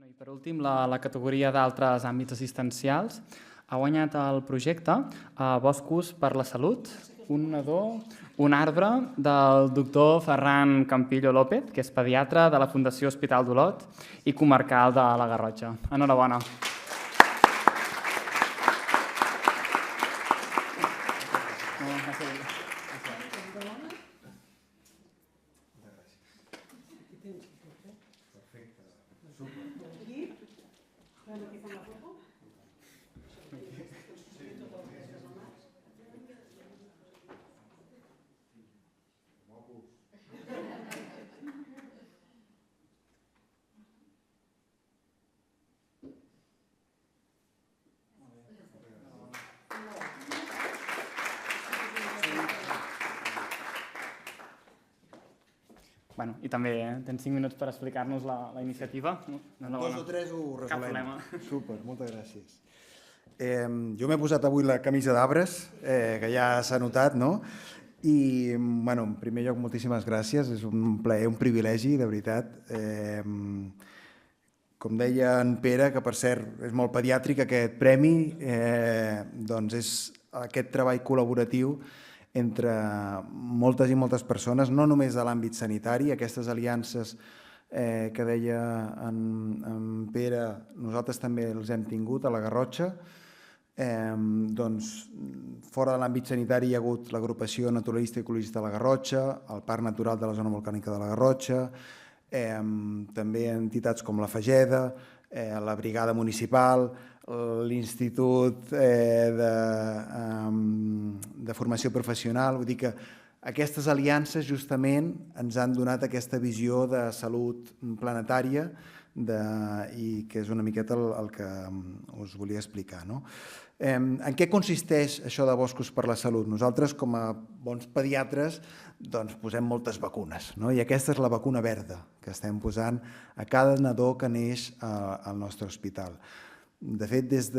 I per últim, la categoria d'altres àmbits assistencials ha guanyat el projecte Boscos per la Salut, un nadó, un arbre del doctor Ferran Campillo López, que és pediatre de la Fundació Hospital d'Olot i comarcal de la Garrotxa. Enhorabona. I també tens 5 minuts per explicar-nos la iniciativa. En 2 o 3 ho resolem. Cap problema. Súper, moltes gràcies. Jo m'he posat avui la camisa d'arbres, que ja s'ha notat, no? I, en primer lloc, moltíssimes gràcies. És un plaer, un privilegi, de veritat. Com deia en Pere, que per cert és molt pediàtric aquest premi, doncs és aquest treball col·laboratiu entre moltes i moltes persones, no només de l'àmbit sanitari, aquestes aliances que deia en Pere, nosaltres també els hem tingut a la Garrotxa. Doncs fora de l'àmbit sanitari hi ha hagut l'agrupació naturalista i ecologista de la Garrotxa, el Parc Natural de la Zona Volcànica de la Garrotxa, també entitats com la Fageda, la Brigada Municipal, l'Institut de Formació Professional. Vull dir que aquestes aliances justament ens han donat aquesta visió de salut planetària i que és una miqueta el que us volia explicar. En què consisteix això de Boscos per la Salut? Nosaltres, com a bons pediatres, posem moltes vacunes, i aquesta és la vacuna verda que estem posant a cada nadó que neix al nostre hospital. De fet, és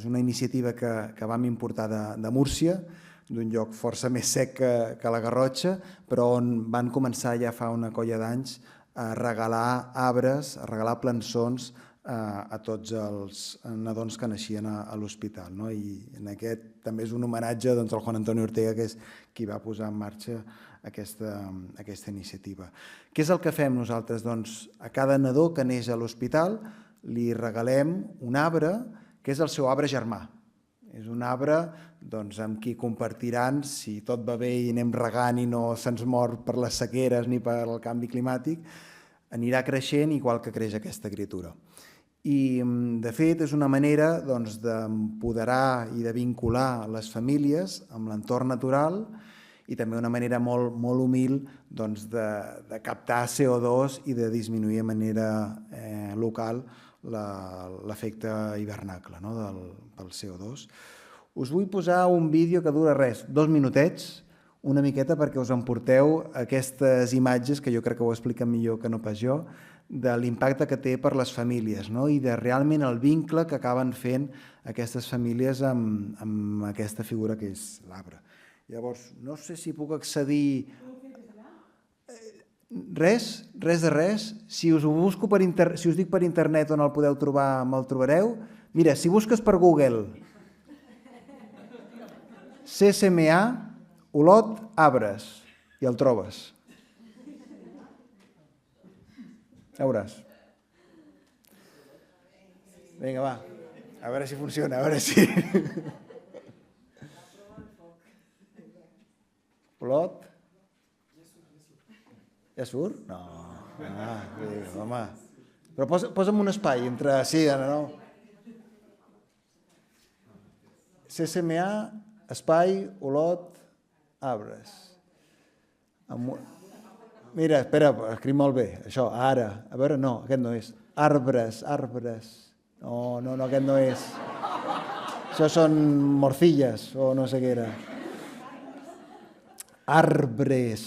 una iniciativa que vam importar de Múrcia, d'un lloc força més sec que la Garrotxa, però on van començar ja fa una colla d'anys a regalar arbres, a regalar plançons a tots els nadons que naixien a l'hospital. I en aquest també és un homenatge al Juan Antonio Ortega, que és qui va posar en marxa aquesta iniciativa. Què és el que fem nosaltres? A cada nadó que neix a l'hospital li regalem un arbre que és el seu arbre germà. És un arbre amb qui compartiran, si tot va bé i anem regant i no se'ns mor per les sequeres ni per el canvi climàtic, anirà creixent igual que creix aquesta criatura. I, de fet, és una manera d'empoderar i de vincular les famílies amb l'entorn natural i també una manera molt humil de captar CO2 i de disminuir de manera local l'efecte hivernacle pel CO2. Us vull posar un vídeo que dura 2 minutets, una miqueta perquè us emporteu aquestes imatges, que jo crec que ho expliquen millor que no pas jo, de l'impacte que té per les famílies i de realment el vincle que acaben fent aquestes famílies amb aquesta figura que és l'arbre. Llavors, no sé si puc accedir... Res de res. Si us dic per internet on el podeu trobar, me'l trobareu. Mira, si busques per Google CSMA, Olot, arbres, i el trobes. Ja veuràs. Vinga, va. A veure si funciona, a veure si... Olot? Ja surt? No. Home. Però posa'm un espai entre... Sí, no. CSMA, espai, Olot, arbres. Mira, espera, escric molt bé. Això, ara. A veure, no, aquest no és. Arbres. No, aquest no és. Això són morcilles, o no sé què era. Arbres,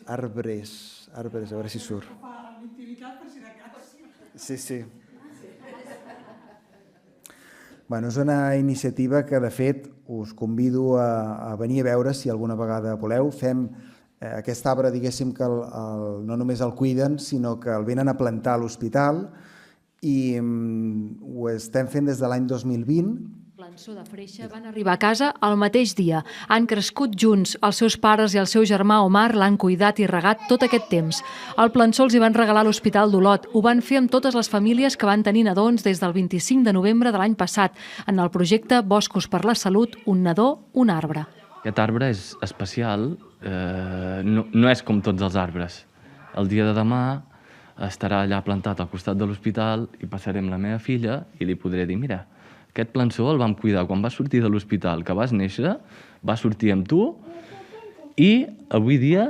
a veure si surt. Sí. És una iniciativa que, de fet, us convido a venir a veure si alguna vegada voleu. Fem aquest arbre, diguéssim, que no només el cuiden, sinó que el venen a plantar a l'hospital i ho estem fent des de l'any 2020. Plançó de Freixa van arribar a casa el mateix dia. Han crescut junts. Els seus pares i el seu germà Omar l'han cuidat i regat tot aquest temps. El plançó els hi van regalar a l'Hospital d'Olot. Ho van fer amb totes les famílies que van tenir nadons des del 25 de novembre de l'any passat, en el projecte Boscos per la Salut, un nadó, un arbre. Aquest arbre és especial, no és com tots els arbres. El dia de demà estarà allà plantat al costat de l'hospital i passarem la meva filla i li podré dir, mira, aquest plançó el vam cuidar quan vas sortir de l'hospital, que vas néixer, va sortir amb tu i avui dia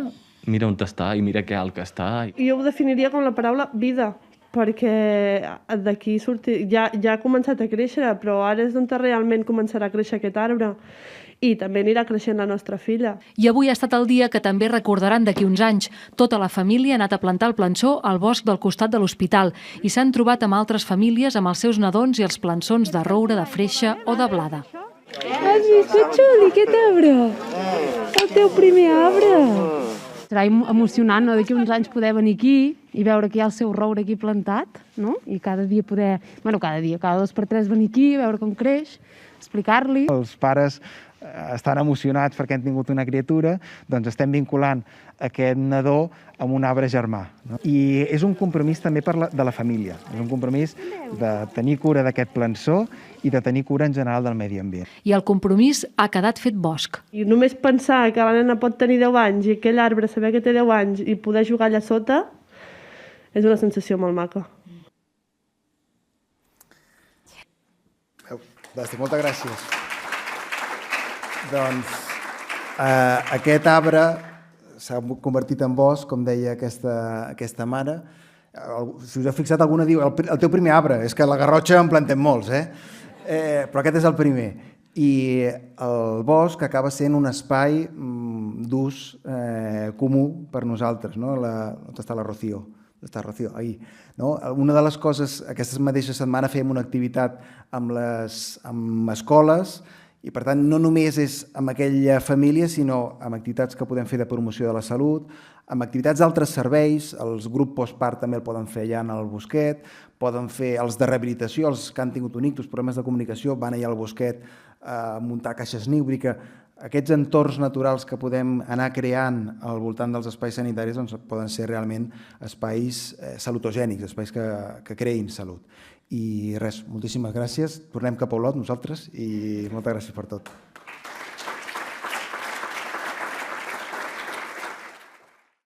mira on està i mira que alt que està. Jo ho definiria com la paraula vida, perquè d'aquí ja ha començat a créixer, però ara és on realment començarà a créixer aquest arbre. I també anirà creixent la nostra filla. I avui ha estat el dia que també recordaran d'aquí uns anys. Tota la família ha anat a plantar el plançó al bosc del costat de l'hospital i s'han trobat amb altres famílies amb els seus nadons i els plançons de roure, de freixa o de blada. Has vist que xuli aquest arbre? El teu primer arbre. Serà emocionant, no?, d'aquí uns anys poder venir aquí i veure que hi ha el seu roure aquí plantat, no? I cada dia poder, cada 2 per 3 venir aquí, veure com creix, explicar-li. Els pares estan emocionats perquè han tingut una criatura, doncs estem vinculant aquest nadó amb un arbre germà. I és un compromís també de la família, és un compromís de tenir cura d'aquest plançó i de tenir cura en general del medi ambient. I el compromís ha quedat fet bosc. I només pensar que la nena pot tenir 10 anys i aquell arbre saber que té 10 anys i poder jugar allà sota és una sensació molt maca. Fantàstic, moltes gràcies. Doncs aquest arbre s'ha convertit en bosc, com deia aquesta mare. Si us heu fixat, alguna diu, el teu primer arbre, és que a la Garrotxa en plantem molts, però aquest és el primer. I el bosc acaba sent un espai d'ús comú per nosaltres, no? On està la Rocío? Està Rocío, ahí. Una de les coses, aquesta mateixa setmana fèiem una activitat amb escoles, i per tant no només és amb aquella família, sinó amb activitats que podem fer de promoció de la salut, amb activitats d'altres serveis, els grups postpart també el poden fer allà en el bosquet, poden fer els de rehabilitació, els que han tingut un ictus, problemes de comunicació, van allà al bosquet a muntar caixes niu, vull dir que aquests entorns naturals que podem anar creant al voltant dels espais sanitaris doncs poden ser realment espais salutogènics, espais que creïn salut. I res, moltíssimes gràcies. Tornem cap a Olot nosaltres i moltes gràcies per tot.